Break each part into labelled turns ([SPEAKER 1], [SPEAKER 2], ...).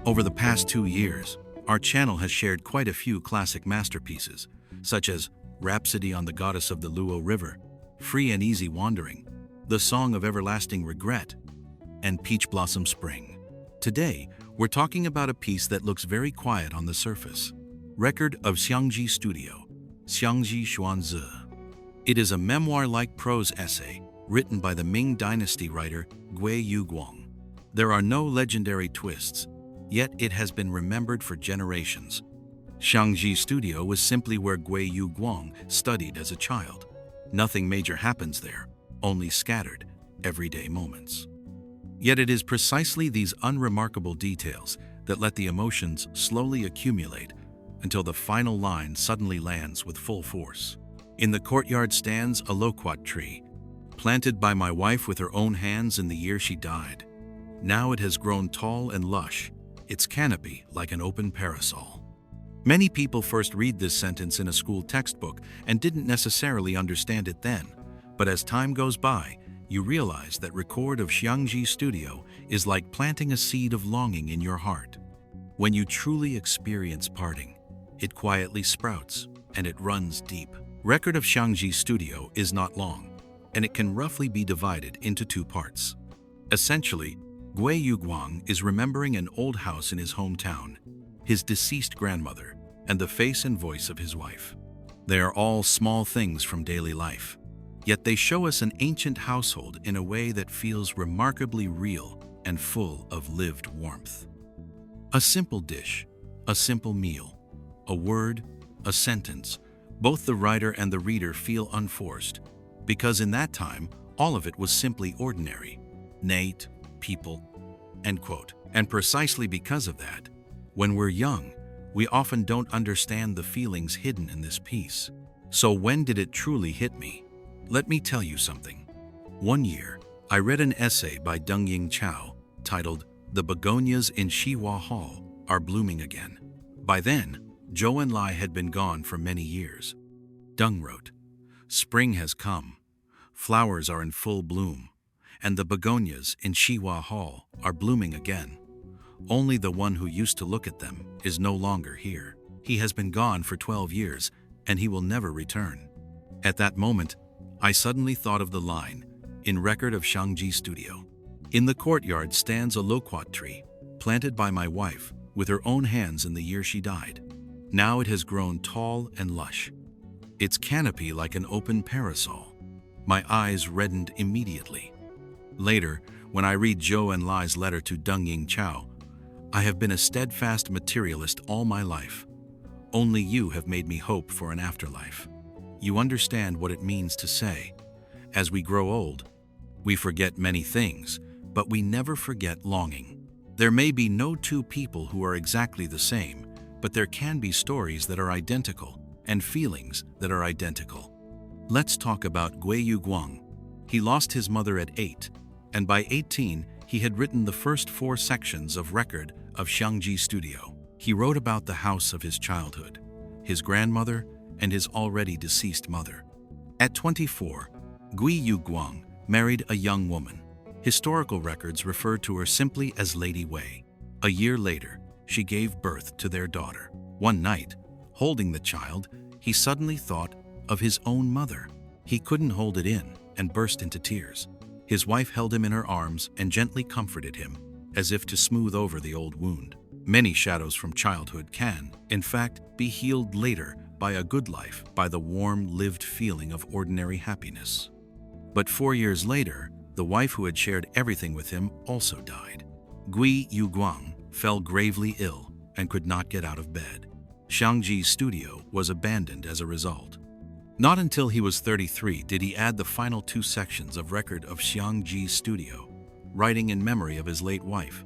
[SPEAKER 1] Over the past 2 years, our channel has shared quite a few classic masterpieces, such as Rhapsody on the Goddess of the Luo River, Free and Easy Wandering, The Song of Everlasting Regret, and Peach Blossom Spring. Today, we're talking about a piece that looks very quiet on the surface. Record of Xiangji Studio, Xiangji Xuanzi. It is a memoir-like prose essay written by the Ming-dynasty writer Gui Youguang. There are no legendary twists, yet it has been remembered for generations. Xiangji Studio was simply where Gui Youguang studied as a child. Nothing major happens there, only scattered, everyday moments. Yet it is precisely these unremarkable details that let the emotions slowly accumulate until the final line suddenly lands with full force. In the courtyard stands a Loquat tree, planted by my wife with her own hands in the year she died. Now it has grown tall and lush, its canopy like an open parasol. Many people first read this sentence in a school textbook and didn't necessarily understand it then, but as time goes by, you realize that record of Xiangji Studio is like planting a seed of longing in your heart. When you truly experience parting, it quietly sprouts, and it runs deep. Record of Xiangji Studio is not long, and it can roughly be divided into 2 parts. Essentially, Gui Youguang is remembering an old house in his hometown, his deceased grandmother, and the face and voice of his wife. They are all small things from daily life, yet they show us an ancient household in a way that feels remarkably real and full of lived warmth. A simple dish, a simple meal, a word, a sentence, both the writer and the reader feel unforced, because in that time, all of it was simply ordinary. Nate, people, end quote. And precisely because of that, when we're young, we often don't understand the feelings hidden in this piece. So when did it truly hit me? Let me tell you something. One year, I read an essay by Dongying Chao titled The Begonias in Xihua Hall Are Blooming Again. By then, Zhou Enlai had been gone for many years. Deng wrote, "Spring has come, flowers are in full bloom, and the begonias in Xihua Hall are blooming again. Only the one who used to look at them is no longer here. He has been gone for 12 years, and he will never return." At that moment, I suddenly thought of the line in Record of Xiangji Studio. In the courtyard stands a Loquat tree, planted by my wife with her own hands in the year she died. Now it has grown tall and lush, its canopy like an open parasol. My eyes reddened immediately. Later, when I read Zhou Enlai's letter to Dongying Chao, I have been a steadfast materialist all my life. Only you have made me hope for an afterlife. You understand what it means to say, as we grow old, we forget many things, but we never forget longing. There may be no 2 people who are exactly the same, but there can be stories that are identical and feelings that are identical. Let's talk about Gui Youguang. He lost his mother at 8, and by 18, he had written the first 4 sections of Record of Xiangji Studio. He wrote about the house of his childhood, his grandmother, and his already deceased mother. At 24, Gui Youguang married a young woman. Historical records refer to her simply as Lady Wei. A year later, she gave birth to their daughter. One night, holding the child, he suddenly thought of his own mother. He couldn't hold it in and burst into tears. His wife held him in her arms and gently comforted him, as if to smooth over the old wound. Many shadows from childhood can, in fact, be healed later by a good life, by the warm, lived feeling of ordinary happiness. But 4 years later, the wife who had shared everything with him also died. Gui Youguang fell gravely ill and could not get out of bed. Xiangji Studio was abandoned as a result. Not until he was 33 did he add the final 2 sections of Record of Xiangji Studio, writing in memory of his late wife.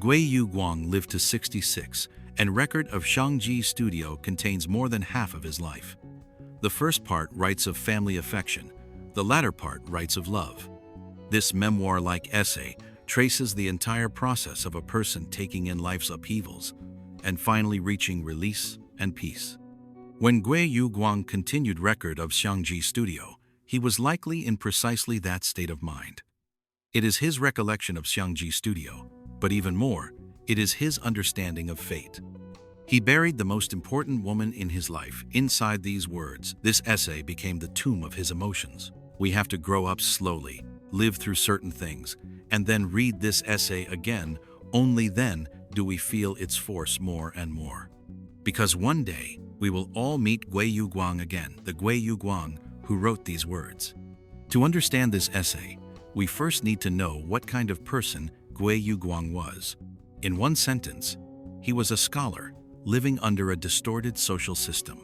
[SPEAKER 1] Gui Youguang lived to 66, and Record of Xiangji Studio contains more than half of his life. The first part writes of family affection, the latter part writes of love. This memoir-like essay traces the entire process of a person taking in life's upheavals and finally reaching release and peace. When Gui Youguang continued Record of Xiangji Studio, he was likely in precisely that state of mind. It is his recollection of Xiangji Studio, but even more, It is his understanding of fate. He buried the most important woman in his life inside these words. This essay became the tomb of his emotions. We have to grow up slowly, live through certain things, and then read this essay again. Only then do we feel its force more and more. Because one day, we will all meet Gui Youguang again, the Gui Youguang who wrote these words. To understand this essay, we first need to know what kind of person Gui Youguang was. In one sentence, he was a scholar, living under a distorted social system.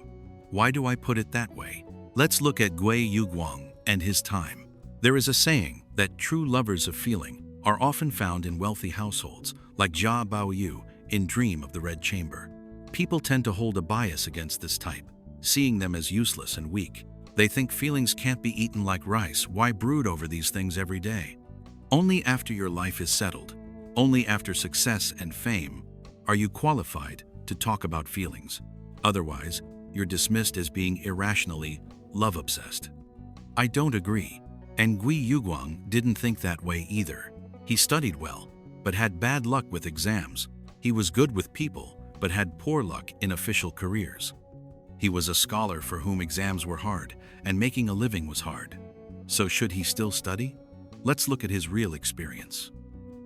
[SPEAKER 1] Why do I put it that way? Let's look at Gui Youguang and his time. There is a saying that true lovers of feeling are often found in wealthy households, like Jia Baoyu in Dream of the Red Chamber. People tend to hold a bias against this type, seeing them as useless and weak. They think feelings can't be eaten like rice. Why brood over these things every day? Only after your life is settled, only after success and fame, are you qualified to talk about feelings. Otherwise, you're dismissed as being irrationally love-obsessed. I don't agree. And Gui Youguang didn't think that way either. He studied well, but had bad luck with exams. He was good with people, but had poor luck in official careers. He was a scholar for whom exams were hard, and making a living was hard. So should he still study? Let's look at his real experience.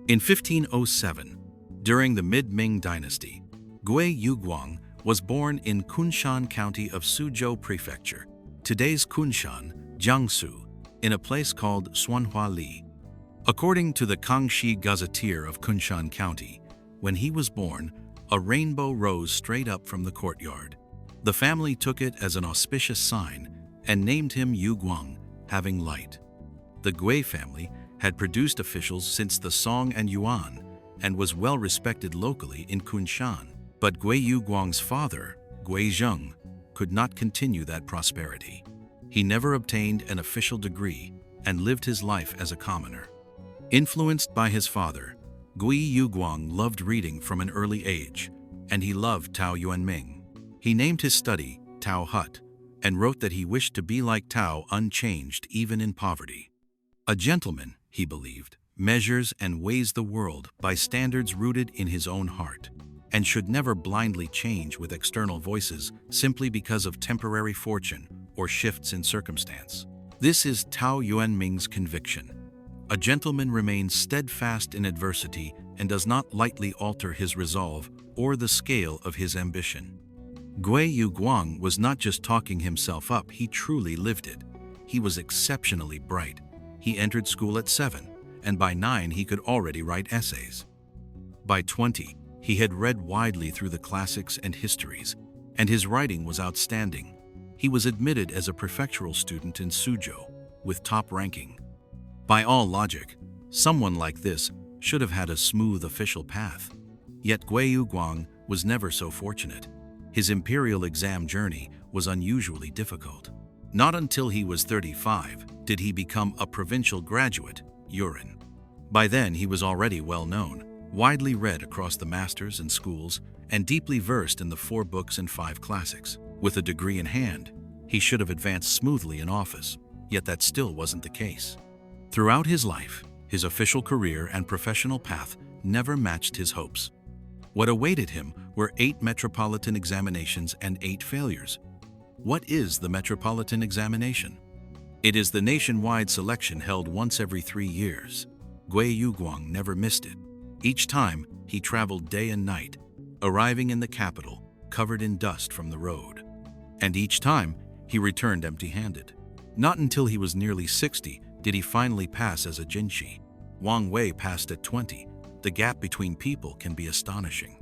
[SPEAKER 1] In 1507, during the mid-Ming-dynasty, Gui Youguang was born in Kunshan County of Suzhou Prefecture, today's Kunshan, Jiangsu, in a place called Xuanhuali. According to the Kangxi Gazetteer of Kunshan County, when he was born, a rainbow rose straight up from the courtyard. The family took it as an auspicious sign and named him Youguang, having light. The Gui family had produced officials since the Song and Yuan and was well respected locally in Kunshan. But Gui Youguang's father, Gui Zheng, could not continue that prosperity. He never obtained an official degree and lived his life as a commoner. Influenced by his father, Gui Youguang loved reading from an early age, and he loved Tao Yuanming. He named his study Tao Hut and wrote that he wished to be like Tao, unchanged even in poverty. A gentleman, he believed, measures and weighs the world by standards rooted in his own heart, and should never blindly change with external voices simply because of temporary fortune or shifts in circumstance. This is Tao Yuanming's conviction. A gentleman remains steadfast in adversity and does not lightly alter his resolve or the scale of his ambition. Gui Youguang was not just talking himself up, he truly lived it. He was exceptionally bright. He entered school at 7, and by 9 he could already write essays. By 20, he had read widely through the classics and histories, and his writing was outstanding. He was admitted as a prefectural student in Suzhou, with top ranking. By all logic, someone like this should have had a smooth official path. Yet Gui Youguang was never so fortunate. His imperial exam journey was unusually difficult. Not until he was 35 did he become a provincial graduate, Yurin. By then he was already well known, widely read across the masters and schools, and deeply versed in the 4 books and 5 classics. With a degree in hand, he should have advanced smoothly in office, yet that still wasn't the case. Throughout his life, his official career and professional path never matched his hopes. What awaited him were 8 metropolitan examinations and 8 failures. What is the metropolitan examination? It is the nationwide selection held once every 3 years. Gui Youguang never missed it. Each time, he traveled day and night, arriving in the capital, covered in dust from the road. And each time, he returned empty-handed. Not until he was nearly 60 did he finally pass as a jinshi. Wang Wei passed at 20. The gap between people can be astonishing.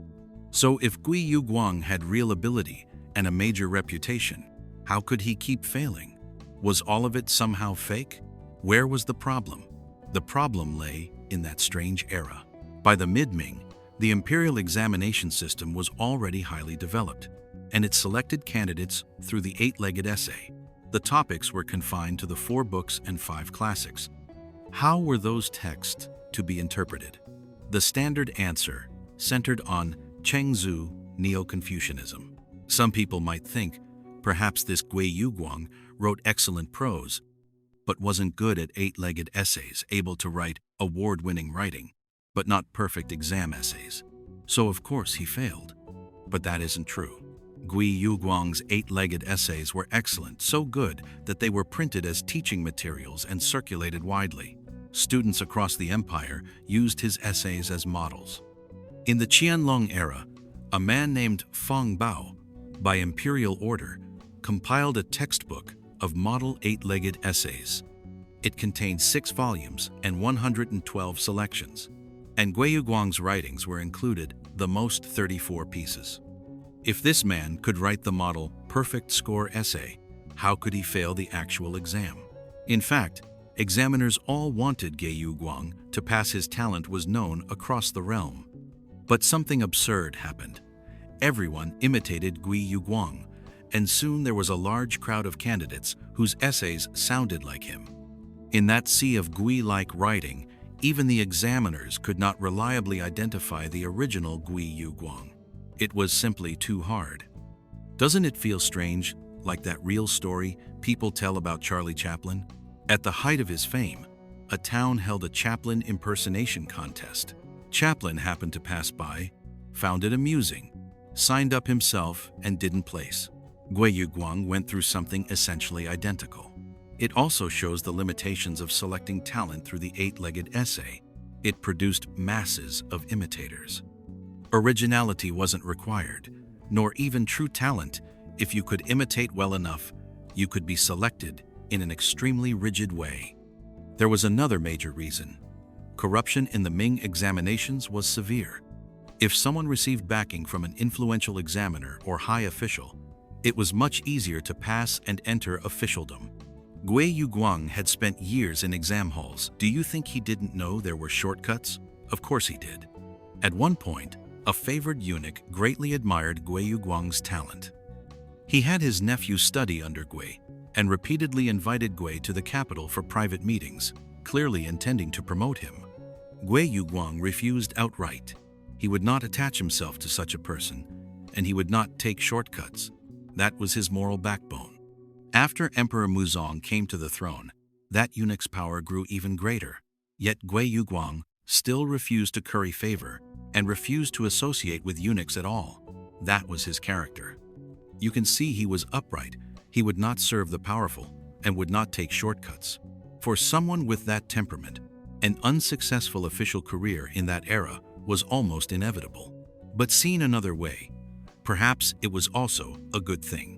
[SPEAKER 1] So if Gui Youguang had real ability and a major reputation, how could he keep failing? Was all of it somehow fake? Where was the problem? The problem lay in that strange era. By the mid-Ming, the imperial examination system was already highly developed, and it selected candidates through the 8-legged essay. The topics were confined to the 4 books and 5 classics. How were those texts to be interpreted? The standard answer centered on Chengzu Neo-Confucianism. Some people might think perhaps this Gui Youguang wrote excellent prose, but wasn't good at 8-legged essays, able to write award-winning writing, but not perfect exam essays. so of course he failed. But that isn't true. Gui Youguang's 8-legged essays were excellent, so good that they were printed as teaching materials and circulated widely. Students across the empire used his essays as models. In the Qianlong era, a man named Feng Bao, by imperial order, compiled a textbook of model 8-legged essays. It contained 6 volumes and 112 selections, and Gui Youguang's writings were included, the most 34 pieces. If this man could write the model perfect score essay, how could he fail the actual exam? In fact, examiners all wanted Gui Youguang to pass. His talent was known across the realm. But something absurd happened. Everyone imitated Gui Youguang, and soon there was a large crowd of candidates whose essays sounded like him. In that sea of Gui-like writing, even the examiners could not reliably identify the original Gui Youguang. It was simply too hard. Doesn't it feel strange, like that real story people tell about Charlie Chaplin? At the height of his fame, a town held a Chaplin impersonation contest. Chaplin happened to pass by, found it amusing, signed up himself, and didn't place. Gui Youguang went through something essentially identical. It also shows the limitations of selecting talent through the 8-legged essay. It produced masses of imitators. Originality wasn't required, nor even true talent. If you could imitate well enough, you could be selected in an extremely rigid way. There was another major reason. Corruption in the Ming examinations was severe. If someone received backing from an influential examiner or high official, it was much easier to pass and enter officialdom. Gui Youguang had spent years in exam halls. Do you think he didn't know there were shortcuts? Of course he did. At one point, a favored eunuch greatly admired Gui Youguang's talent. He had his nephew study under Gui and repeatedly invited Gui to the capital for private meetings, clearly intending to promote him. Gui Youguang refused outright. He would not attach himself to such a person, and he would not take shortcuts. That was his moral backbone. After Emperor Muzong came to the throne, that eunuch's power grew even greater. Yet Gui Youguang still refused to curry favor and refused to associate with eunuchs at all. That was his character. You can see he was upright. He would not serve the powerful and would not take shortcuts. For someone with that temperament, an unsuccessful official career in that era was almost inevitable. But seen another way, perhaps it was also a good thing.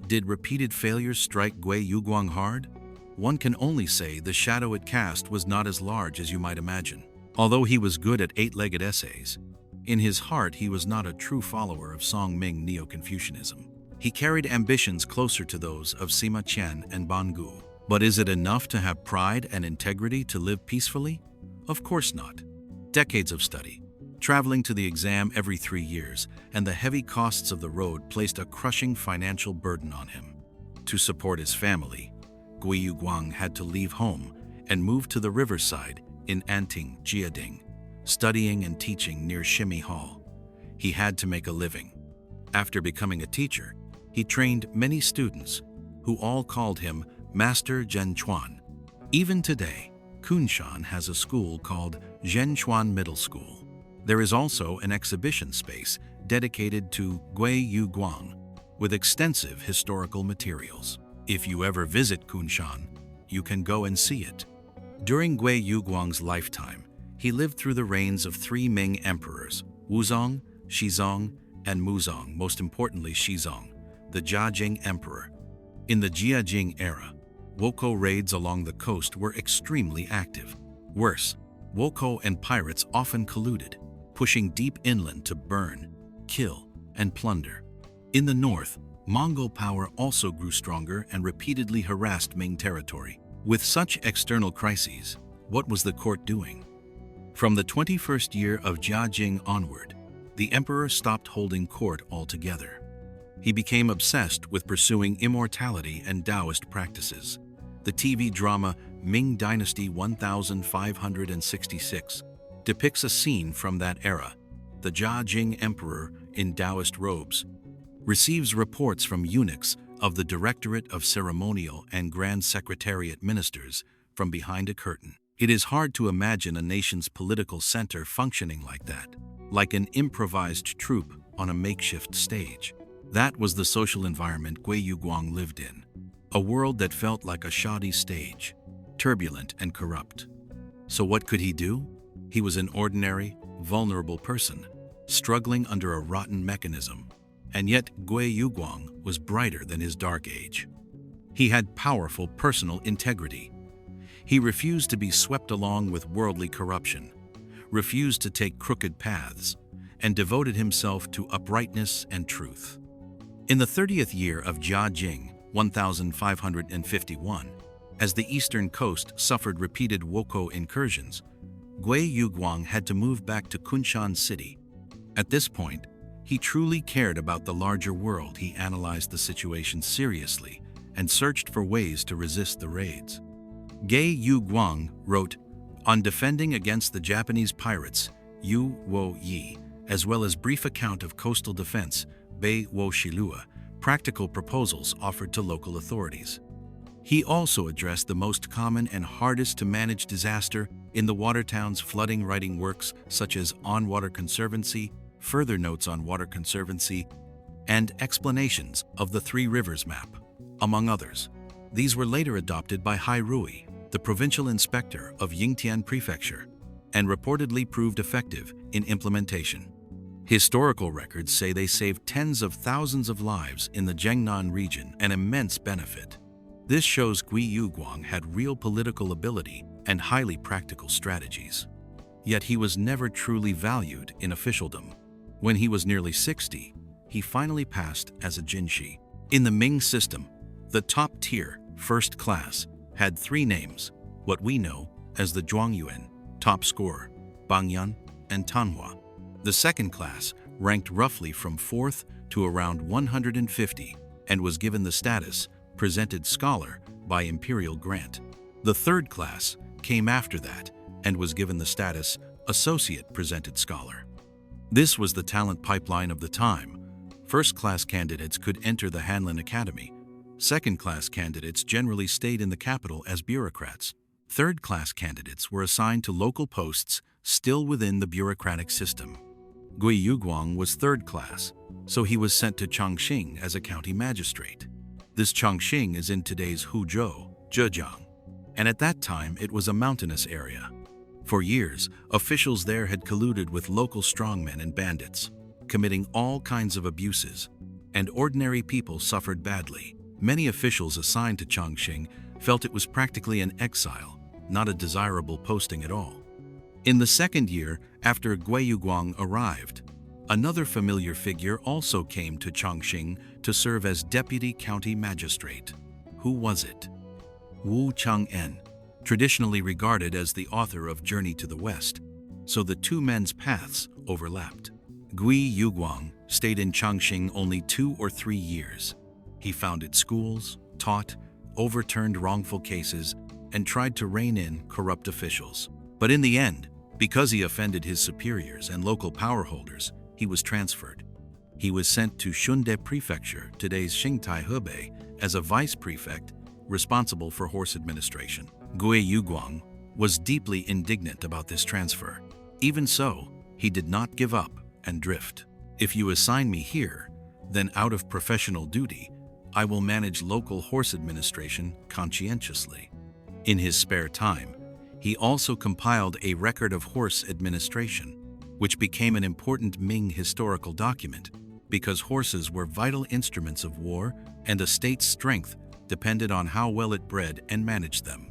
[SPEAKER 1] Did repeated failures strike Gui Youguang hard? One can only say the shadow it cast was not as large as you might imagine. Although he was good at 8-legged essays, in his heart he was not a true follower of Song-Ming Neo-Confucianism. He carried ambitions closer to those of Sima Qian and Bangu. But is it enough to have pride and integrity to live peacefully? Of course not. Decades of study, traveling to the exam every 3 years, and the heavy costs of the road placed a crushing financial burden on him. To support his family, Gui Youguang had to leave home and move to the riverside in Anting, Jiajing, studying and teaching near Shimi Hall. He had to make a living. After becoming a teacher, he trained many students, who all called him Master Zhenchuan. Even today, Kunshan has a school called Zhenchuan Middle School. There is also an exhibition space dedicated to Gui Youguang, with extensive historical materials. If you ever visit Kunshan, you can go and see it. During Gui Youguang's lifetime, he lived through the reigns of 3 Ming emperors, Wuzong, Xizong, and Muzong, most importantly Xizong, the Jiajing emperor. In the Jiajing era, Woko raids along the coast were extremely active. Worse, Woko and pirates often colluded, pushing deep inland to burn, kill, and plunder. In the north, Mongol power also grew stronger and repeatedly harassed Ming territory. With such external crises, what was the court doing? From the 21st year of Jiajing onward, the emperor stopped holding court altogether. He became obsessed with pursuing immortality and Taoist practices. The TV drama Ming-dynasty 1566 depicts a scene from that era. The Jiajing emperor, in Taoist robes, receives reports from eunuchs of the Directorate of Ceremonial and Grand Secretariat Ministers from behind a curtain. It is hard to imagine a nation's political center functioning like that. like an improvised troupe on a makeshift stage. That was the social environment Gui Youguang lived in, a world that felt like a shoddy stage, turbulent and corrupt. So what could he do? He was an ordinary, vulnerable person, struggling under a rotten mechanism. And yet Gui Youguang was brighter than his dark age. He had powerful personal integrity. He refused to be swept along with worldly corruption, refused to take crooked paths, and devoted himself to uprightness and truth. In the 30th year of Jiajing, 1551, as the eastern coast suffered repeated Wokou incursions, Gui Youguang had to move back to Kunshan city. At this point, he truly cared about the larger world. He analyzed the situation seriously and searched for ways to resist the raids. Gui Youguang wrote on defending against the Japanese pirates, Yu Wo Yi, as well as brief account of coastal defense, Bei Wo Shilua, practical proposals offered to local authorities. He also addressed the most common and hardest to manage disaster in the water towns, flooding, writing works such as On Water Conservancy, further notes on water conservancy, and explanations of the Three Rivers map, among others. These were later adopted by Hai Rui, the provincial inspector of Yingtian Prefecture, and reportedly proved effective in implementation. Historical records say they saved tens of thousands of lives in the Jiangnan region, an immense benefit. This shows Gui Youguang had real political ability and highly practical strategies. Yet he was never truly valued in officialdom. When he was nearly 60, he finally passed as a jinshi. In the Ming system, the top tier, first class, had three names, what we know as the Zhuangyuan, top scorer, Bangyuan, and Tanhua. The second class ranked roughly from 4th to around 150 and was given the status presented scholar by imperial grant. The third class came after that and was given the status associate presented scholar. This was the talent pipeline of the time. First-class candidates could enter the Hanlin Academy. Second-class candidates generally stayed in the capital as bureaucrats. Third-class candidates were assigned to local posts still within the bureaucratic system. Gui Youguang was third class, so he was sent to Chongqing as a county magistrate. This Chongqing is in today's Huzhou, Jiajing, and at that time it was a mountainous area. For years, officials there had colluded with local strongmen and bandits, committing all kinds of abuses, and ordinary people suffered badly. Many officials assigned to Chongqing felt it was practically an exile, not a desirable posting at all. In the second year after Gui Youguang arrived, another familiar figure also came to Chongqing to serve as deputy county magistrate. Who was it? Wu Chang'en, traditionally regarded as the author of Journey to the West, so the two men's paths overlapped. Gui Youguang stayed in Chongqing only 2 or 3 years. He founded schools, taught, overturned wrongful cases, and tried to rein in corrupt officials. But in the end, because he offended his superiors and local power holders, he was transferred. He was sent to Shunde Prefecture, today's Xingtai, Hebei, as a vice prefect responsible for horse administration. Gui Youguang was deeply indignant about this transfer. Even so, he did not give up and drift. If you assign me here, then out of professional duty, I will manage local horse administration conscientiously. In his spare time, he also compiled a record of horse administration, which became an important Ming historical document because horses were vital instruments of war and a state's strength depended on how well it bred and managed them.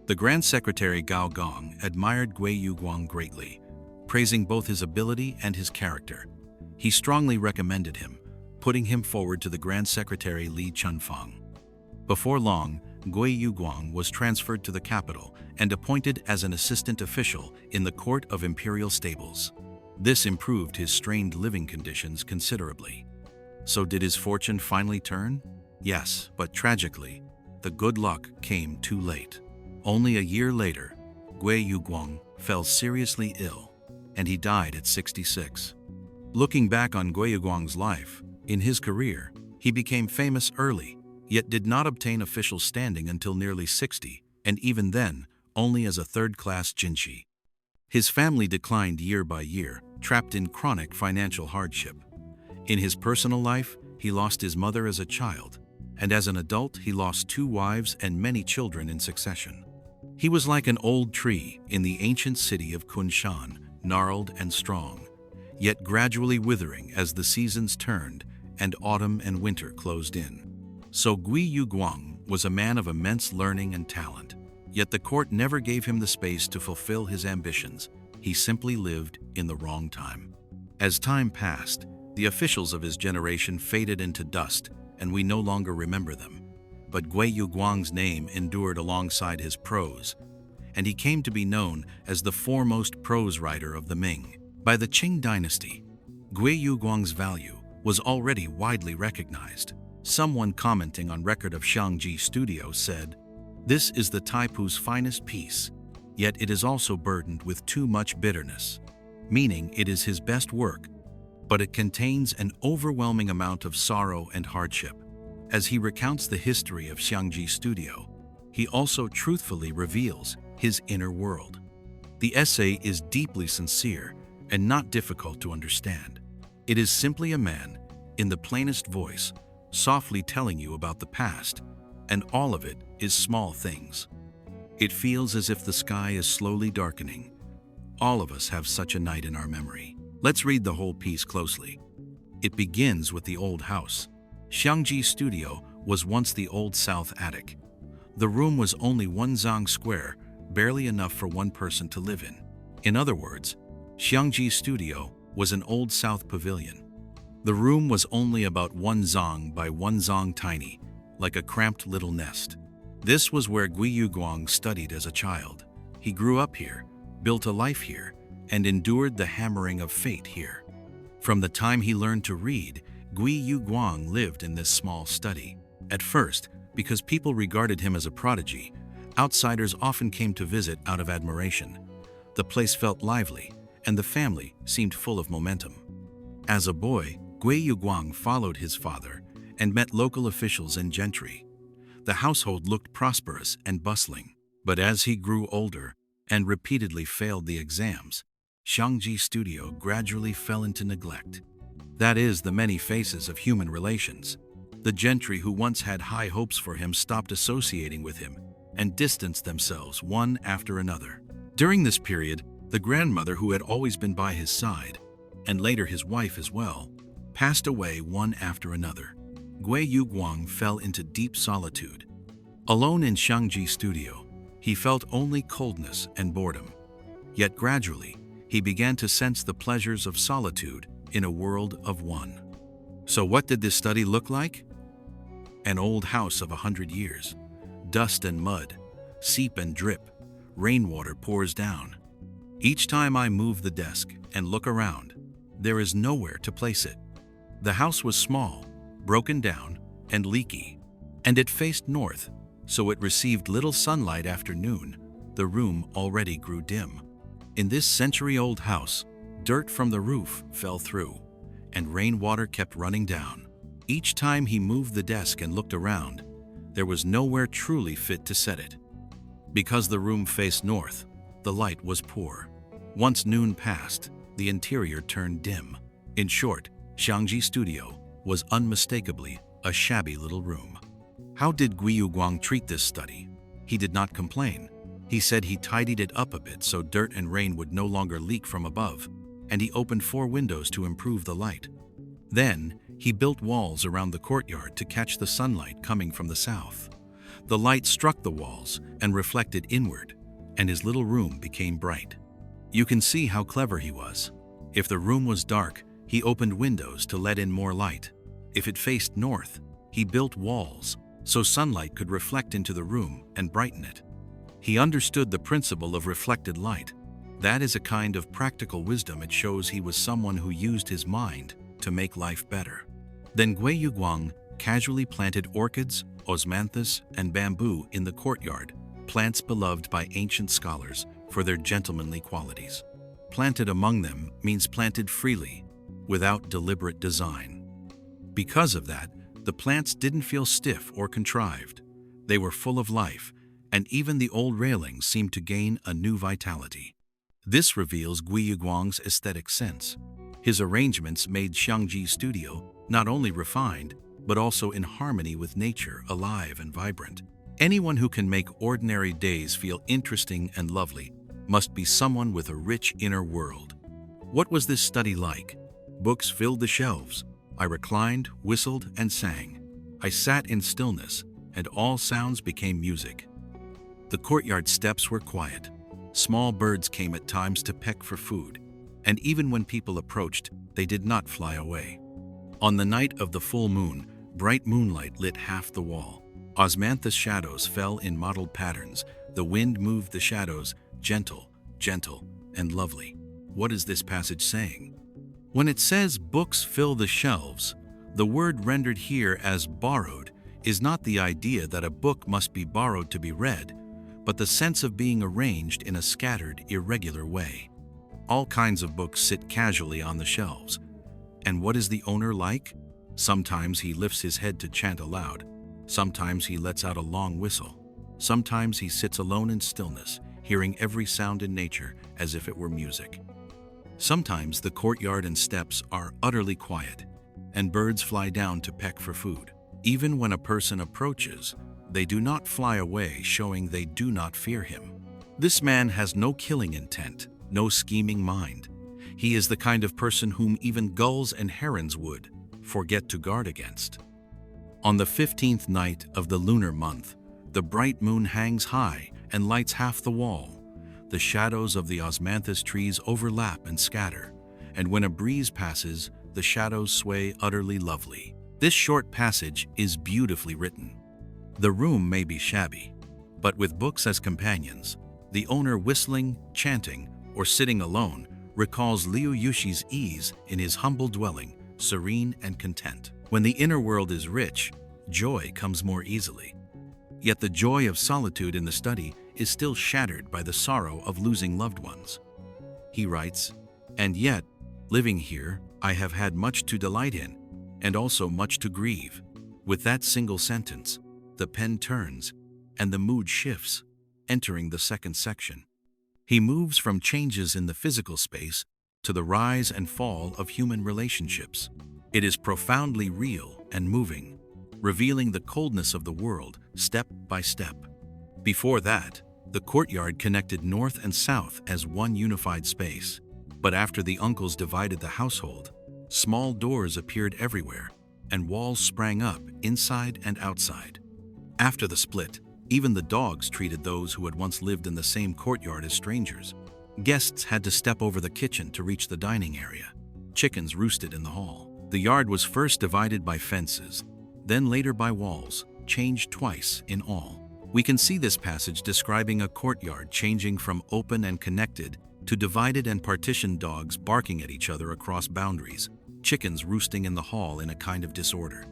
[SPEAKER 1] The Grand Secretary Gao Gong admired Gui Youguang greatly, praising both his ability and his character. He strongly recommended him, putting him forward to the Grand Secretary Li Chunfang. Before long, Gui Youguang was transferred to the capital and appointed as an assistant official in the court of imperial stables. This improved his strained living conditions considerably. So did his fortune finally turn? Yes, but tragically, the good luck came too late. Only a year later, Gui Youguang fell seriously ill, and he died at 66. Looking back on Gui Youguang's life, in his career, he became famous early, yet did not obtain official standing until nearly 60, and even then, only as a third-class jinshi. His family declined year by year, trapped in chronic financial hardship. In his personal life, he lost his mother as a child, and as an adult he lost 2 wives and many children in succession. He was like an old tree in the ancient city of Kunshan, gnarled and strong, yet gradually withering as the seasons turned and autumn and winter closed in. So Gui Youguang was a man of immense learning and talent, yet the court never gave him the space to fulfill his ambitions. He simply lived in the wrong time. As time passed, the officials of his generation faded into dust, and we no longer remember them. But Gui Youguang's name endured alongside his prose, and he came to be known as the foremost prose writer of the Ming. By the Qing dynasty, Gui Youguang's value was already widely recognized. Someone commenting on record of Xiangji Studio said, "This is the Taipu's finest piece, yet it is also burdened with too much bitterness," meaning it is his best work, but it contains an overwhelming amount of sorrow and hardship. As he recounts the history of Xiangji Studio, he also truthfully reveals his inner world. The essay is deeply sincere and not difficult to understand. It is simply a man, in the plainest voice, softly telling you about the past, and all of it is small things. It feels as if the sky is slowly darkening. All of us have such a night in our memory. Let's read the whole piece closely. It begins with the old house. Xiangji Studio was once the old south attic. The room was only 1 zang square, barely enough for 1 person to live in. In other words, Xiangji Studio was an old south pavilion. The room was only about 1 zang by 1 zang tiny, like a cramped little nest. This was where Gui Youguang studied as a child. He grew up here, built a life here, and endured the hammering of fate here. From the time he learned to read, Gui Youguang lived in this small study. At first, because people regarded him as a prodigy, outsiders often came to visit out of admiration. The place felt lively, and the family seemed full of momentum. As a boy, Gui Youguang followed his father and met local officials and gentry. The household looked prosperous and bustling, but as he grew older and repeatedly failed the exams, Xiangji Studio gradually fell into neglect. That is, the many faces of human relations. The gentry who once had high hopes for him stopped associating with him and distanced themselves one after another. During this period, the grandmother who had always been by his side, and later his wife as well, passed away one after another. Gui Youguang fell into deep solitude. Alone in Xiangji Studio, he felt only coldness and boredom. Yet gradually, he began to sense the pleasures of solitude in a world of one. So what did this study look like? An old house of 100 years. Dust and mud, seep and drip, rainwater pours down. Each time I move the desk and look around, there is nowhere to place it. The house was small, broken down, and leaky, and it faced north, so it received little sunlight after noon. The room already grew dim. In this century-old house, dirt from the roof fell through, and rainwater kept running down. Each time he moved the desk and looked around, there was nowhere truly fit to set it. Because the room faced north, the light was poor. Once noon passed, the interior turned dim. In short, Xiangji Studio was unmistakably a shabby little room. How did Gui Youguang treat this study? He did not complain. He said he tidied it up a bit so dirt and rain would no longer leak from above, and he opened 4 windows to improve the light. Then, he built walls around the courtyard to catch the sunlight coming from the south. The light struck the walls and reflected inward, and his little room became bright. You can see how clever he was. If the room was dark, he opened windows to let in more light. If it faced north, he built walls so sunlight could reflect into the room and brighten it. He understood the principle of reflected light. That is a kind of practical wisdom. It shows he was someone who used his mind to make life better. Then Gui Youguang casually planted orchids, osmanthus, and bamboo in the courtyard, plants beloved by ancient scholars for their gentlemanly qualities. Planted among them means planted freely, without deliberate design. Because of that, the plants didn't feel stiff or contrived. They were full of life, and even the old railings seemed to gain a new vitality. This reveals Gui Youguang's aesthetic sense. His arrangements made Xiangji Studio not only refined, but also in harmony with nature, alive and vibrant. Anyone who can make ordinary days feel interesting and lovely must be someone with a rich inner world. What was this study like? Books filled the shelves. I reclined, whistled, and sang. I sat in stillness, and all sounds became music. The courtyard steps were quiet. Small birds came at times to peck for food, and even when people approached, they did not fly away. On the night of the full moon, bright moonlight lit half the wall. Osmanthus shadows fell in mottled patterns. The wind moved the shadows, gentle, and lovely. What is this passage saying? When it says books fill the shelves, the word rendered here as borrowed is not the idea that a book must be borrowed to be read, but the sense of being arranged in a scattered, irregular way. All kinds of books sit casually on the shelves. And what is the owner like? Sometimes he lifts his head to chant aloud. Sometimes he lets out a long whistle. Sometimes he sits alone in stillness, hearing every sound in nature as if it were music. Sometimes the courtyard and steps are utterly quiet, and birds fly down to peck for food. Even when a person approaches, they do not fly away, showing they do not fear him. This man has no killing intent, no scheming mind. He is the kind of person whom even gulls and herons would forget to guard against. On the 15th night of the lunar month, the bright moon hangs high and lights half the wall. The shadows of the osmanthus trees overlap and scatter, and when a breeze passes, the shadows sway utterly lovely. This short passage is beautifully written. The room may be shabby, but with books as companions, the owner whistling, chanting, or sitting alone recalls Liu Yuxi's ease in his humble dwelling, serene and content. When the inner world is rich, joy comes more easily. Yet the joy of solitude in the study is still shattered by the sorrow of losing loved ones. He writes, "And yet, living here, I have had much to delight in, and also much to grieve." With that single sentence, the pen turns, and the mood shifts, entering the second section. He moves from changes in the physical space to the rise and fall of human relationships. It is profoundly real and moving, revealing the coldness of the world step by step. Before that, the courtyard connected north and south as one unified space. But after the uncles divided the household, small doors appeared everywhere, and walls sprang up inside and outside. After the split, even the dogs treated those who had once lived in the same courtyard as strangers. Guests had to step over the kitchen to reach the dining area. Chickens roosted in the hall. The yard was first divided by fences, then later by walls, changed twice in all. We can see this passage describing a courtyard changing from open and connected to divided and partitioned, dogs barking at each other across boundaries, chickens roosting in the hall in a kind of disorder.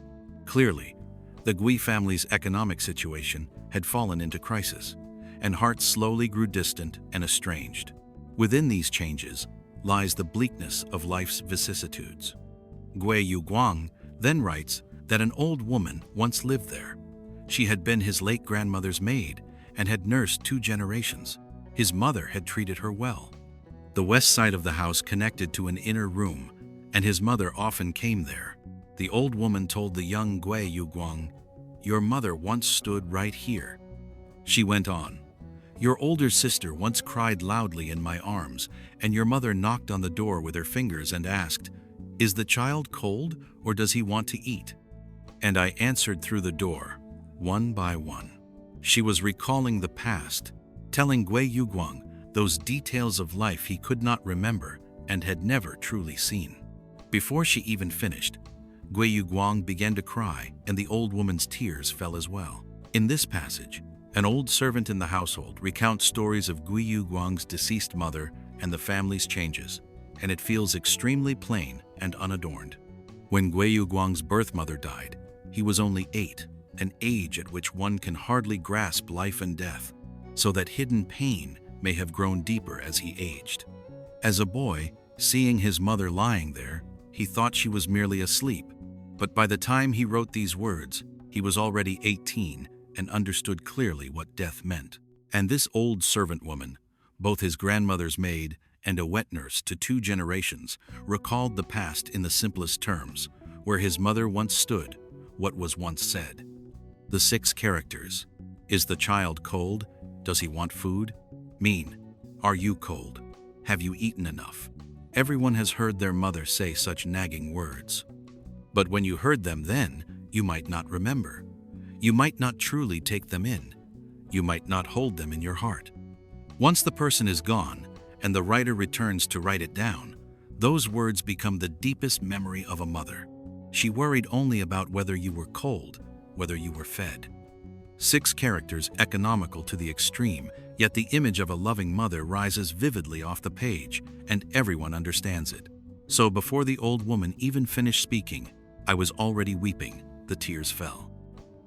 [SPEAKER 1] Clearly, the Gui family's economic situation had fallen into crisis, and hearts slowly grew distant and estranged. Within these changes lies the bleakness of life's vicissitudes. Gui Youguang then writes that an old woman once lived there. She had been his late grandmother's maid and had nursed 2 generations. His mother had treated her well. The west side of the house connected to an inner room, and his mother often came there. The old woman told the young Gui Youguang, "Your mother once stood right here." She went on, "Your older sister once cried loudly in my arms, and your mother knocked on the door with her fingers and asked, 'Is the child cold, or does he want to eat?' And I answered through the door, one by one." She was recalling the past, telling Gui Youguang those details of life he could not remember and had never truly seen. Before she even finished, Gui Youguang began to cry, and the old woman's tears fell as well. In this passage, an old servant in the household recounts stories of Gui Youguang's deceased mother and the family's changes, and it feels extremely plain and unadorned. When Gui Youguang's birth mother died, he was only 8, an age at which one can hardly grasp life and death, so that hidden pain may have grown deeper as he aged. As a boy, seeing his mother lying there, he thought she was merely asleep, but by the time he wrote these words, he was already 18 and understood clearly what death meant. And this old servant woman, Both his grandmother's maid and a wet nurse to 2 generations recalled the past in the simplest terms, where his mother once stood, what was once said. The 6 characters. Is the child cold? Does he want food? Mean. Are you cold? Have you eaten enough? Everyone has heard their mother say such nagging words. But when you heard them then, you might not remember. You might not truly take them in. You might not hold them in your heart. Once the person is gone, and the writer returns to write it down, those words become the deepest memory of a mother. She worried only about whether you were cold, whether you were fed. 6 characters economical to the extreme, yet the image of a loving mother rises vividly off the page, and everyone understands it. So before the old woman even finished speaking, I was already weeping. The tears fell.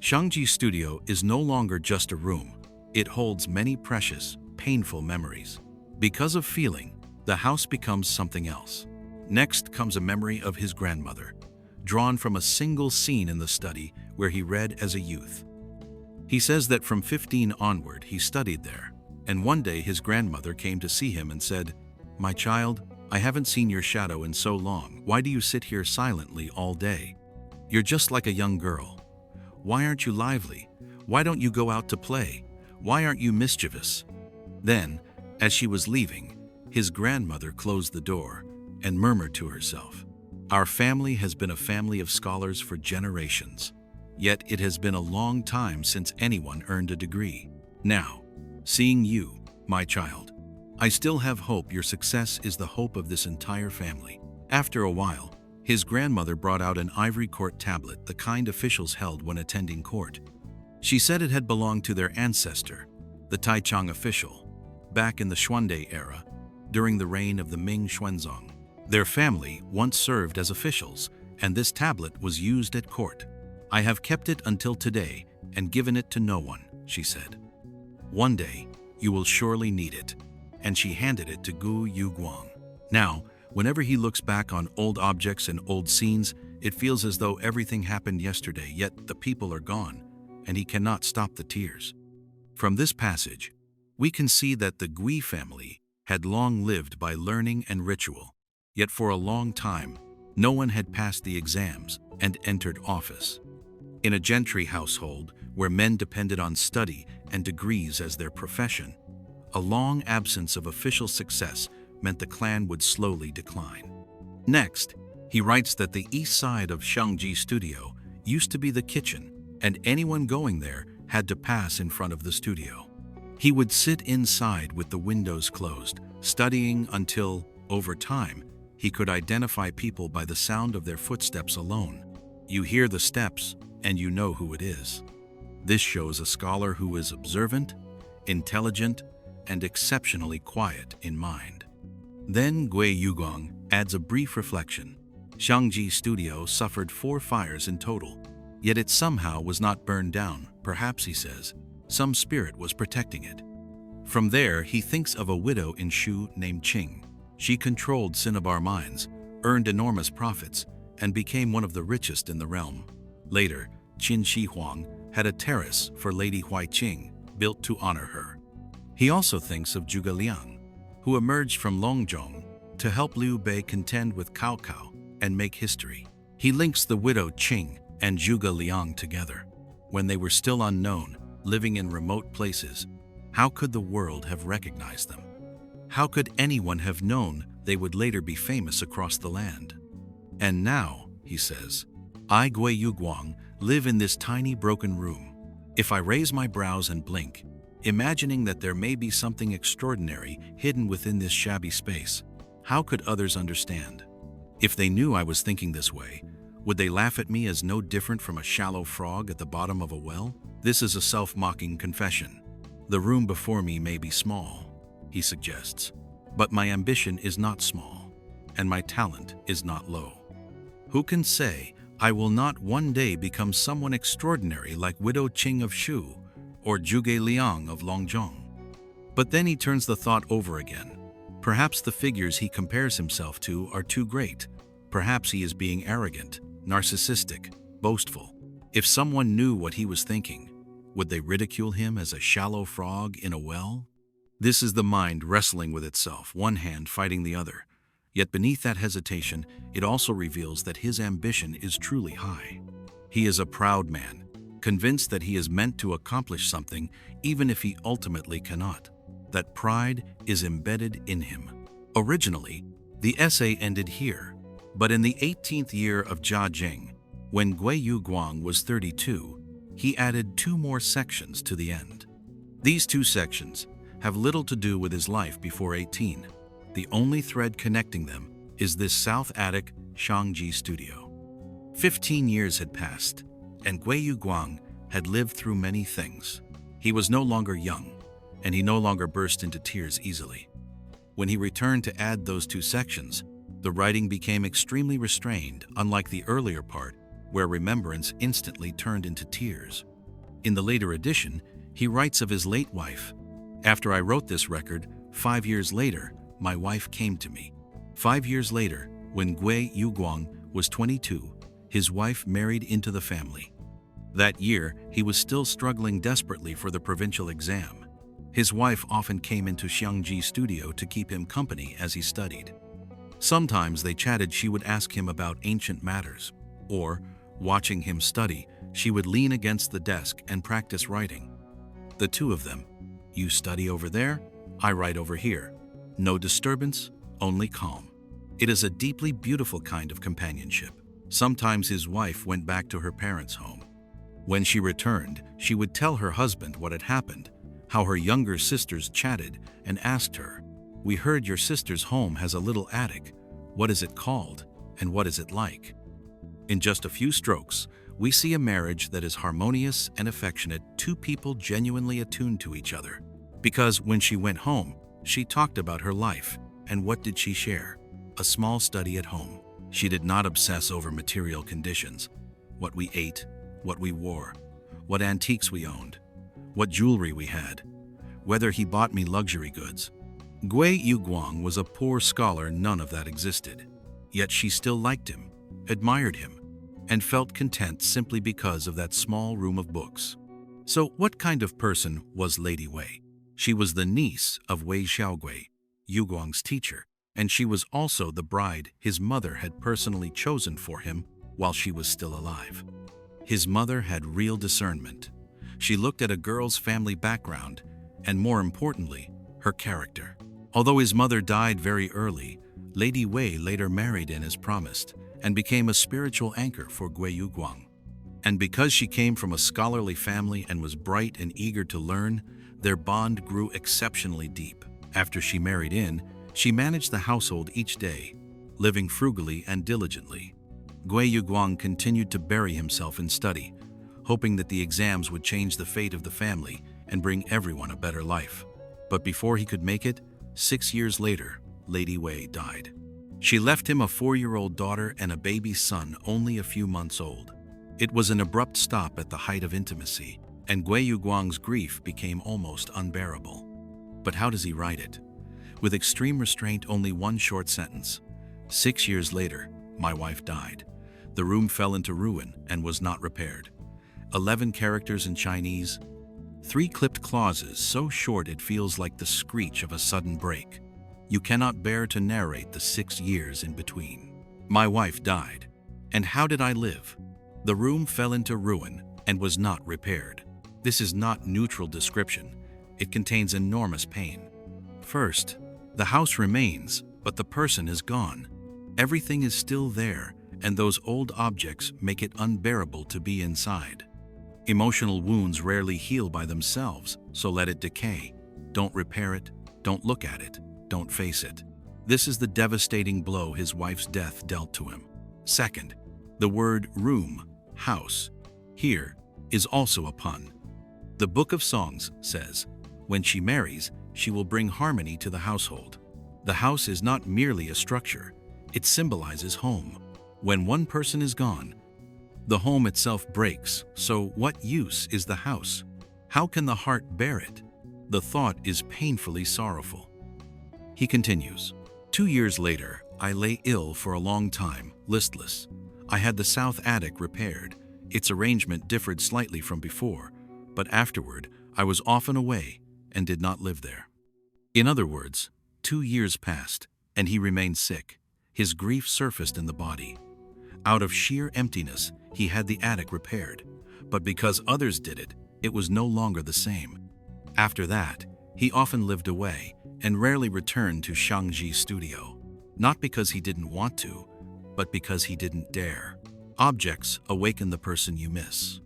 [SPEAKER 1] Xiangji Studio is no longer just a room. It holds many precious, painful memories. Because of feeling, the house becomes something else. Next comes a memory of his grandmother, drawn from a single scene in the study where he read as a youth. He says that from 15 onward he studied there, and one day his grandmother came to see him and said, "My child, I haven't seen your shadow in so long. Why do you sit here silently all day? You're just like a young girl. Why aren't you lively? Why don't you go out to play? Why aren't you mischievous?" Then, as she was leaving, his grandmother closed the door and murmured to herself, "Our family has been a family of scholars for generations. Yet it has been a long time since anyone earned a degree. Now, seeing you, my child, I still have hope. Your success is the hope of this entire family." After a while, his grandmother brought out an ivory court tablet, the kind officials held when attending court. She said it had belonged to their ancestor, the Taichang official, back in the Xuande era, during the reign of the Ming Xuanzong. Their family once served as officials, and this tablet was used at court. "I have kept it until today and given it to no one," she said. "One day, you will surely need it." And she handed it to Gui Youguang. Now, whenever he looks back on old objects and old scenes, it feels as though everything happened yesterday, yet the people are gone, and he cannot stop the tears. From this passage, we can see that the Gui family had long lived by learning and ritual, yet for a long time, no one had passed the exams and entered office. In a gentry household where men depended on study and degrees as their profession, a long absence of official success meant the clan would slowly decline. Next, he writes that the east side of Xiangji Studio used to be the kitchen, and anyone going there had to pass in front of the studio. He would sit inside with the windows closed, studying until, over time, he could identify people by the sound of their footsteps alone. You hear the steps, and you know who it is. This shows a scholar who is observant, intelligent, and exceptionally quiet in mind. Then Gui Youguang adds a brief reflection. Xiangji Studio suffered 4 fires in total, yet it somehow was not burned down. Perhaps, he says, some spirit was protecting it. From there, he thinks of a widow in Shu named Qing. She controlled cinnabar mines, earned enormous profits, and became one of the richest in the realm. Later, Qin Shi Huang had a terrace for Lady Huai Qing, built to honor her. He also thinks of Zhuge Liang, who emerged from Longzhong to help Liu Bei contend with Cao Cao and make history. He links the widow Qing and Zhuge Liang together. When they were still unknown, living in remote places, how could the world have recognized them? How could anyone have known they would later be famous across the land? And now, he says, I, Gui Youguang, live in this tiny broken room. If I raise my brows and blink, imagining that there may be something extraordinary hidden within this shabby space, how could others understand? If they knew I was thinking this way, would they laugh at me as no different from a shallow frog at the bottom of a well? This is a self-mocking confession. The room before me may be small, he suggests, but my ambition is not small, and my talent is not low. Who can say I will not one day become someone extraordinary like Widow Qing of Shu or Zhuge Liang of Longzhong? But then he turns the thought over again. Perhaps the figures he compares himself to are too great. Perhaps he is being arrogant, narcissistic, boastful. If someone knew what he was thinking, would they ridicule him as a shallow frog in a well? This is the mind wrestling with itself, one hand fighting the other. Yet beneath that hesitation, it also reveals that his ambition is truly high. He is a proud man, convinced that he is meant to accomplish something even if he ultimately cannot. That pride is embedded in him. Originally, the essay ended here, but in the 18th year of Jiajing, when Gui Youguang was 32, he added 2 more sections to the end. These 2 sections have little to do with his life before 18. The only thread connecting them is this south attic Xiangji Studio. 15 years had passed, and Gui Youguang had lived through many things. He was no longer young, and he no longer burst into tears easily. When he returned to add those 2 sections, the writing became extremely restrained, unlike the earlier part, where remembrance instantly turned into tears. In the later edition, he writes of his late wife. After I wrote this record, 5 years later, my wife came to me. 5 years later, when Gui Youguang was 22, his wife married into the family. That year, he was still struggling desperately for the provincial exam. His wife often came into Xiangji Studio to keep him company as he studied. Sometimes they chatted. She would ask him about ancient matters, or, watching him study, she would lean against the desk and practice writing. The 2 of them. You study over there, I write over here. No disturbance, only calm. It is a deeply beautiful kind of companionship. Sometimes his wife went back to her parents' home. When she returned, she would tell her husband what had happened, how her younger sisters chatted, and asked her, "We heard your sister's home has a little attic. What is it called, and what is it like?" In just a few strokes, we see a marriage that is harmonious and affectionate, 2 people genuinely attuned to each other. Because when she went home, she talked about her life, and what did she share? A small study at home. She did not obsess over material conditions, what we ate, what we wore, what antiques we owned, what jewelry we had, whether he bought me luxury goods. Gui Youguang was a poor scholar. None of that existed. Yet she still liked him, admired him, and felt content simply because of that small room of books. So what kind of person was Lady Wei? She was the niece of Wei Xiaogui, Youguang's teacher, and she was also the bride his mother had personally chosen for him while she was still alive. His mother had real discernment. She looked at a girl's family background, and more importantly, her character. Although his mother died very early, Lady Wei later married in as promised, and became a spiritual anchor for Gui Youguang. And because she came from a scholarly family and was bright and eager to learn, their bond grew exceptionally deep. After she married in, she managed the household each day, living frugally and diligently. Gui Youguang continued to bury himself in study, hoping that the exams would change the fate of the family and bring everyone a better life. But before he could make it, 6 years later, Lady Wei died. She left him a 4-year-old daughter and a baby son only a few months old. It was an abrupt stop at the height of intimacy, and Gui Youguang's grief became almost unbearable. But how does he write it? With extreme restraint, only one short sentence. 6 years later, my wife died. The room fell into ruin and was not repaired. 11 characters in Chinese, 3 clipped clauses so short it feels like the screech of a sudden break. You cannot bear to narrate the 6 years in between. My wife died. And how did I live? The room fell into ruin and was not repaired. This is not neutral description. It contains enormous pain. First, the house remains, but the person is gone. Everything is still there, and those old objects make it unbearable to be inside. Emotional wounds rarely heal by themselves, so let it decay. Don't repair it, don't look at it, don't face it. This is the devastating blow his wife's death dealt to him. Second, the word room, house, here is also a pun. The Book of Songs says, when she marries, she will bring harmony to the household. The house is not merely a structure, it symbolizes home. When one person is gone, the home itself breaks, so what use is the house? How can the heart bear it? The thought is painfully sorrowful. He continues, 2 years later, I lay ill for a long time, listless. I had the south attic repaired. Its arrangement differed slightly from before, but afterward, I was often away and did not live there. In other words, 2 years passed, and he remained sick. His grief surfaced in the body. Out of sheer emptiness, he had the attic repaired, but because others did it, it was no longer the same. After that, he often lived away and rarely returned to Xiangji Studio, not because he didn't want to, but because he didn't dare. Objects awaken the person you miss.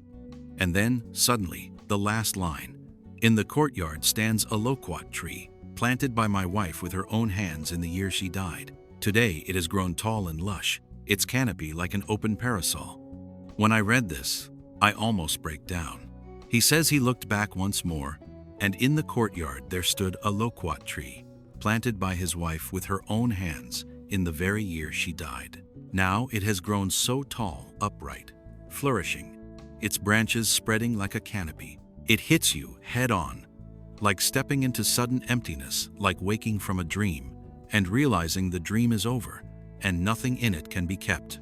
[SPEAKER 1] And then, suddenly, the last line. In the courtyard stands a loquat tree, planted by my wife with her own hands in the year she died. Today it has grown tall and lush, its canopy like an open parasol. When I read this, I almost break down. He says he looked back once more, and in the courtyard there stood a loquat tree, planted by his wife with her own hands in the very year she died. Now it has grown so tall, upright, flourishing, its branches spreading like a canopy. It hits you head on, like stepping into sudden emptiness, like waking from a dream, and realizing the dream is over, and nothing in it can be kept.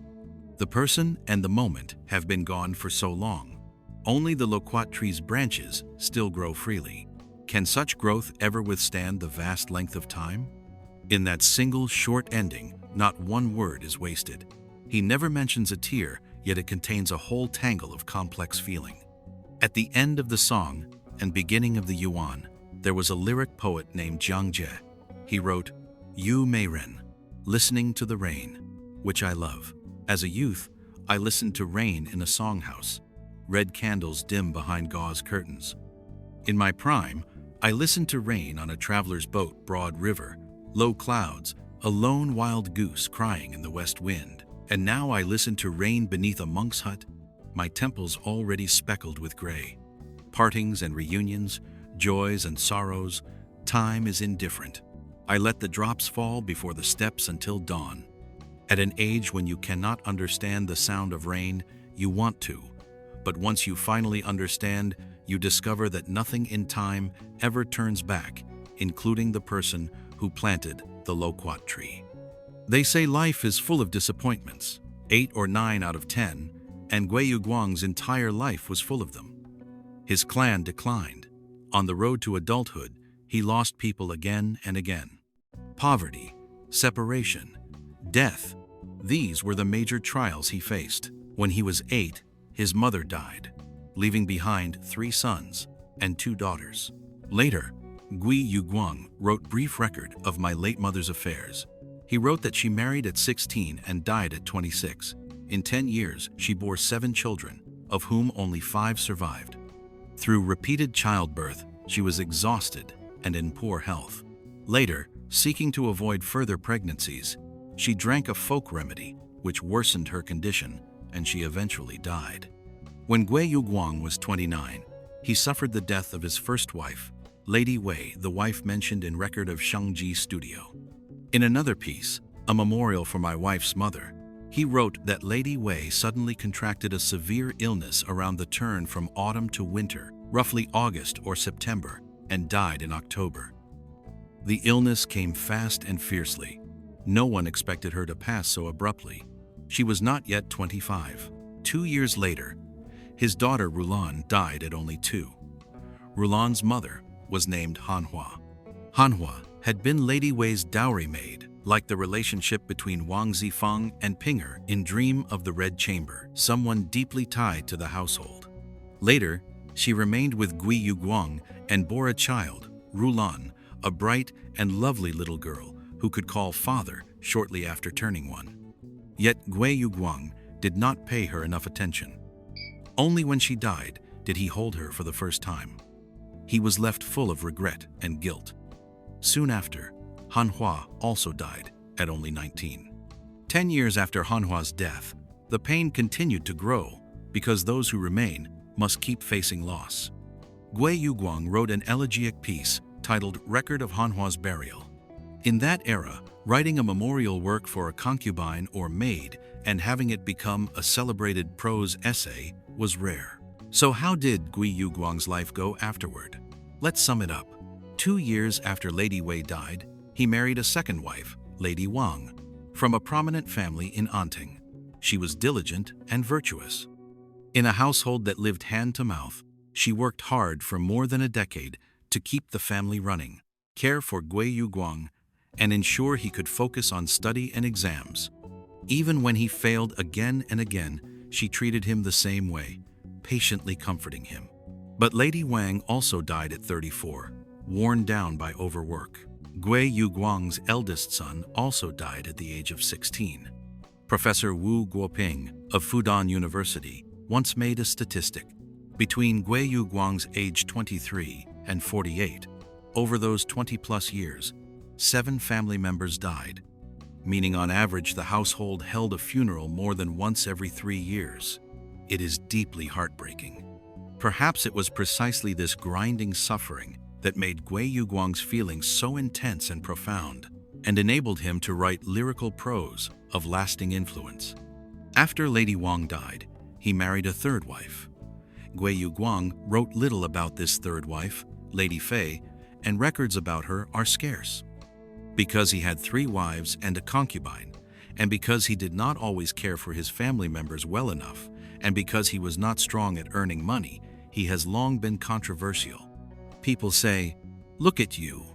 [SPEAKER 1] The person and the moment have been gone for so long. Only the loquat tree's branches still grow freely. Can such growth ever withstand the vast length of time? In that single short ending, not one word is wasted. He never mentions a tear, yet it contains a whole tangle of complex feeling. At the end of the song and beginning of the yuan, there was a lyric poet named Xiangji. He wrote, "Yu Mei Ren, listening to the rain, which I love. As a youth, I listened to rain in a songhouse, red candles dim behind gauze curtains. In my prime, I listened to rain on a traveler's boat, broad river, low clouds, a lone wild goose crying in the west wind. And now I listen to rain beneath a monk's hut, my temples already speckled with gray. Partings and reunions, joys and sorrows, time is indifferent. I let the drops fall before the steps until dawn. At an age when you cannot understand the sound of rain, you want to. But once you finally understand, you discover that nothing in time ever turns back, including the person who planted the loquat tree." They say life is full of disappointments, 8 or 9 out of 10, and Gui Youguang's entire life was full of them. His clan declined. On the road to adulthood, he lost people again and again. Poverty, separation, death, these were the major trials he faced. When he was 8, his mother died, leaving behind 3 sons and 2 daughters. Later, Gui Youguang wrote brief record of my late mother's affairs. He wrote that she married at 16 and died at 26. In 10 years, she bore 7 children, of whom only 5 survived. Through repeated childbirth, she was exhausted and in poor health. Later, seeking to avoid further pregnancies, she drank a folk remedy, which worsened her condition, and she eventually died. When Gui Youguang was 29, he suffered the death of his first wife, Lady Wei, the wife mentioned in record of Xiangji Studio. In another piece, a memorial for my wife's mother, he wrote that Lady Wei suddenly contracted a severe illness around the turn from autumn to winter, roughly August or September, and died in October. The illness came fast and fiercely. No one expected her to pass so abruptly. She was not yet 25. 2 years later, his daughter Rulan died at only 2. Rulan's mother was named Hanhua. Hanhua had been Lady Wei's dowry maid, like the relationship between Wang Zifeng and Pinger in Dream of the Red Chamber, someone deeply tied to the household. Later, she remained with Gui Youguang and bore a child, Rulan, a bright and lovely little girl who could call father shortly after turning 1. Yet Gui Youguang did not pay her enough attention. Only when she died did he hold her for the first time. He was left full of regret and guilt. Soon after, Hanhua also died at only 19. 10 years after Hanhua's death, the pain continued to grow because those who remain must keep facing loss. Gui Youguang wrote an elegiac piece titled Record of Hanhua's Burial. In that era, writing a memorial work for a concubine or maid and having it become a celebrated prose essay was rare. So how did Gui Youguang's life go afterward? Let's sum it up. 2 years after Lady Wei died, he married a second wife, Lady Wang, from a prominent family in Anting. She was diligent and virtuous. In a household that lived hand to mouth, she worked hard for more than a decade to keep the family running. care for Gui Youguang, and ensure he could focus on study and exams. Even when he failed again and again, she treated him the same way, patiently comforting him. But Lady Wang also died at 34, worn down by overwork. Gui Youguang's eldest son also died at the age of 16. Professor Wu Guoping of Fudan University once made a statistic. Between Gui Youguang's age 23 and 48, over those 20-plus years, 7 family members died, meaning on average the household held a funeral more than once every 3 years. It is deeply heartbreaking. Perhaps it was precisely this grinding suffering that made Gui Youguang's feelings so intense and profound, and enabled him to write lyrical prose of lasting influence. After Lady Wang died, he married a third wife. Gui Youguang wrote little about this third wife, Lady Fei, and records about her are scarce. Because he had 3 wives and a concubine, and because he did not always care for his family members well enough, and because he was not strong at earning money, he has long been controversial. People say, "Look at you.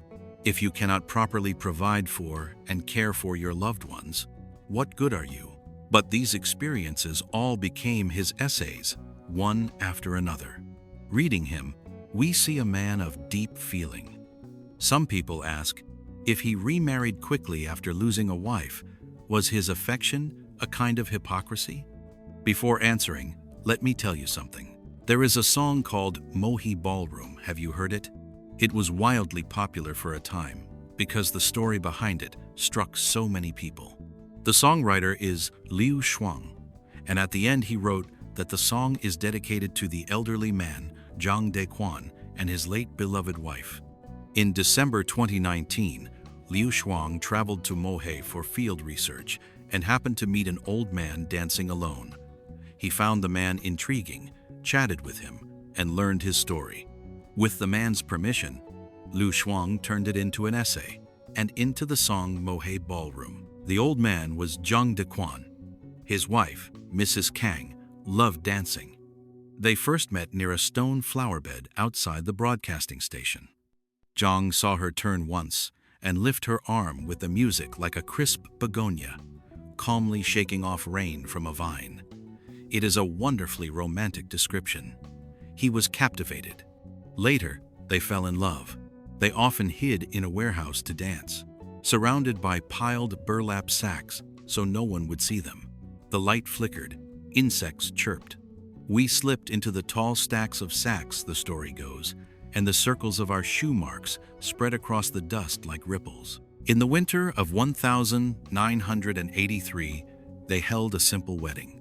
[SPEAKER 1] If you cannot properly provide for and care for your loved ones, what good are you?" But these experiences all became his essays, one after another. Reading him, we see a man of deep feeling. Some people ask, if he remarried quickly after losing a wife, was his affection a kind of hypocrisy? Before answering, let me tell you something. There is a song called Mohe Ballroom. Have you heard it? It was wildly popular for a time because the story behind it struck so many people. The songwriter is Liu Shuang, and at the end he wrote that the song is dedicated to the elderly man Zhang Dequan and his late beloved wife. In December 2019, Liu Shuang traveled to Mohe for field research and happened to meet an old man dancing alone. He found the man intriguing, chatted with him, and learned his story. With the man's permission, Liu Shuang turned it into an essay and into the song Mohe Ballroom. The old man was Zhang Dequan. His wife, Mrs. Kang, loved dancing. They first met near a stone flower bed outside the broadcasting station. Zhang saw her turn once and lift her arm with the music like a crisp begonia, calmly shaking off rain from a vine. It is a wonderfully romantic description. He was captivated. Later, they fell in love. They often hid in a warehouse to dance, surrounded by piled burlap sacks so no one would see them. The light flickered, insects chirped. We slipped into the tall stacks of sacks, the story goes, and the circles of our shoe marks spread across the dust like ripples. In the winter of 1983, they held a simple wedding.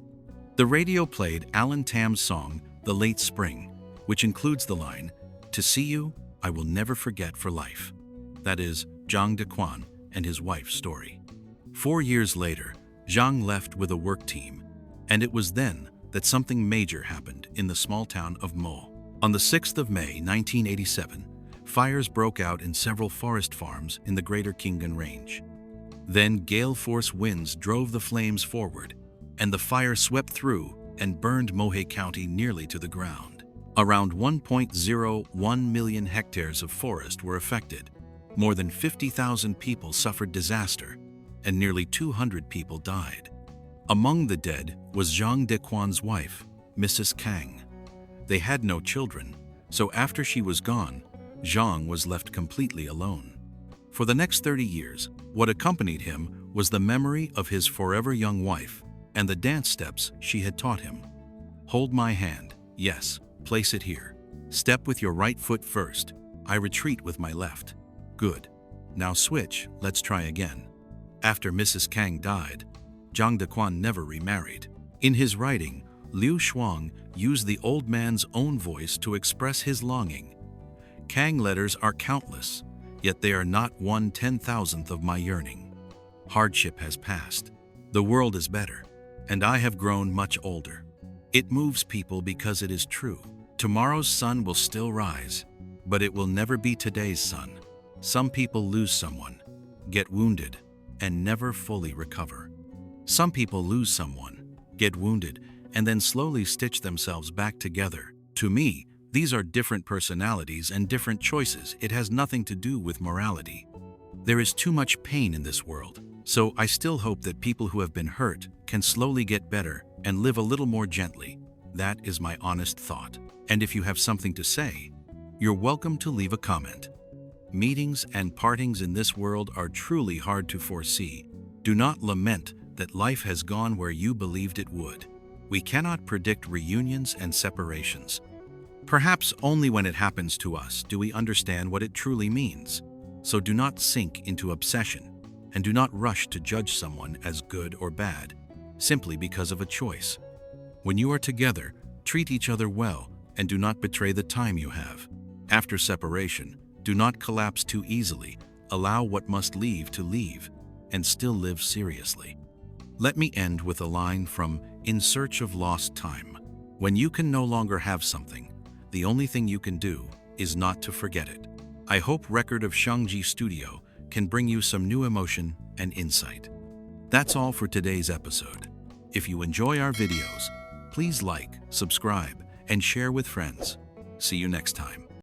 [SPEAKER 1] The radio played Alan Tam's song, The Late Spring, which includes the line, "To see you, I will never forget for life." That is Zhang Dequan and his wife's story. 4 years later, Zhang left with a work team, and it was then that something major happened in the small town of Mo. On the 6th of May, 1987, fires broke out in several forest farms in the greater Khingan Range. Then gale-force winds drove the flames forward, and the fire swept through and burned Mohe County nearly to the ground. Around 1.01 million hectares of forest were affected. More than 50,000 people suffered disaster, and nearly 200 people died. Among the dead was Zhang Dequan's wife, Mrs. Kang. They had no children, so after she was gone, Zhang was left completely alone. For the next 30 years, what accompanied him was the memory of his forever young wife and the dance steps she had taught him. Hold my hand, yes, place it here. Step with your right foot first. I retreat with my left. Good. Now switch, let's try again. After Mrs. Kang died, Zhang Dequan never remarried. In his writing, Liu Shuang used the old man's own voice to express his longing. Kang letters are countless, yet they are not 1/10,000th of my yearning. Hardship has passed. The world is better, and I have grown much older. It moves people because it is true. Tomorrow's sun will still rise, but it will never be today's sun. Some people lose someone, get wounded, and never fully recover. Some people lose someone, get wounded, and then slowly stitch themselves back together. To me, These are different personalities and different choices. It has nothing to do with morality. There is too much pain in this world, so I still hope that people who have been hurt can slowly get better and live a little more gently. That is my honest thought. And if you have something to say, you're welcome to leave a comment. Meetings and partings in this world are truly hard to foresee. Do not lament that life has gone where you believed it would. We cannot predict reunions and separations. Perhaps only when it happens to us do we understand what it truly means. So do not sink into obsession, and do not rush to judge someone as good or bad, simply because of a choice. When you are together, treat each other well and do not betray the time you have. After separation, do not collapse too easily. Allow what must leave to leave, and still live seriously. Let me end with a line from In Search of Lost Time. When you can no longer have something, the only thing you can do is not to forget it. I hope Record of Xiangji Studio can bring you some new emotion and insight. That's all for today's episode. If you enjoy our videos, please like, subscribe, and share with friends. See you next time.